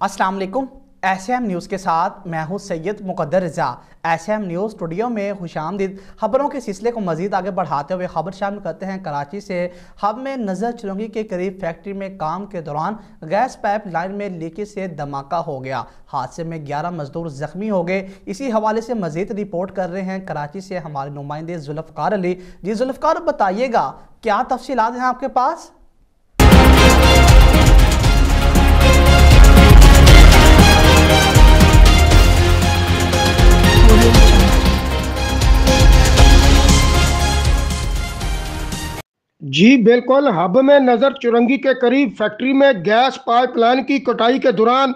अस्सलाम वालेकुम। SM news के साथ मैं हूं सैयद मुकद्दर रज़ा। एसएम न्यूज़ स्टूडियो में खुशामदीद। खबरों के सिलसिले को मज़ीद आगे बढ़ाते हुए खबर शामिल करते हैं कराची से। हब में नज़र चुरंगी के करीब फैक्ट्री में काम के दौरान गैस पाइप लाइन में लीकेज से धमाका हो गया। हादसे में 11 मजदूर जख्मी हो गए। इसी हवाले से मज़ीद रिपोर्ट कर रहे हैं कराची से हमारे नुमाइंदे जुल्फ़कार अली। जी जुल्फ़कार, बताइएगा क्या तफसीलात हैं आपके पास? जी बिल्कुल। हब में नज़र चुरंगी के करीब फैक्ट्री में गैस पाइपलाइन की कटाई के दौरान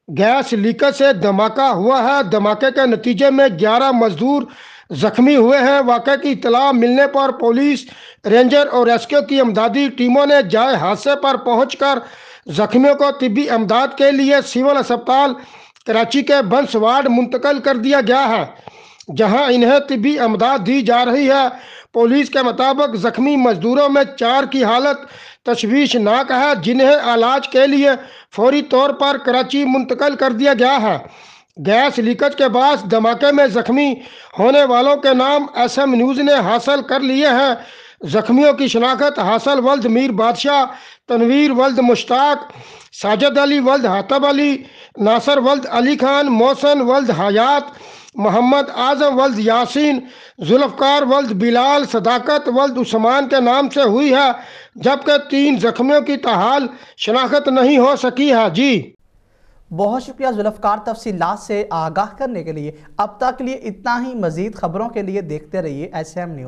गैस लीकेज से धमाका हुआ है। धमाके के नतीजे में 11 मजदूर जख्मी हुए हैं। वाक़े की इत्तला मिलने पर पुलिस, रेंजर और रेस्क्यू की इमदादी टीमों ने जाए हादसे पर पहुंचकर जख्मियों को तिब्बी इमदाद के लिए सिविल अस्पताल कराची के बंस वार्ड मुंतकिल कर दिया गया है, जहां इन्हें तिब्बी इमदाद दी जा रही है। पुलिस के मुताबिक जख्मी मजदूरों में 4 की हालत तशवीशनाक है, जिन्हें इलाज के लिए फौरी तौर पर कराची मुंतकिल कर दिया गया है। गैस लीकेज के बाद धमाके में जख्मी होने वालों के नाम एसएम न्यूज़ ने हासिल कर लिए हैं। जख्मियों की शनाख्त हासिल वल्द मीर बादशाह, तनवीर वल्द मुश्ताक, साजिद अली वल्द हातब अली, नासर वल्द अली खान, मोहसन वल्द हयात, मोहम्मद आजम वल्द यासीन, जुल्फ़कार वल्द बिलाल, सदाकत वल्द उस्मान के नाम से हुई है, जबकि 3 जख्मियों की ताहाल शनाख्त नहीं हो सकी है। जी बहुत शुक्रिया जुल्फ़कार, तफसीलात से आगाह करने के लिए। अब तक के लिए इतना ही। मज़ीद खबरों के लिए देखते रहिए एसएम न्यूज़।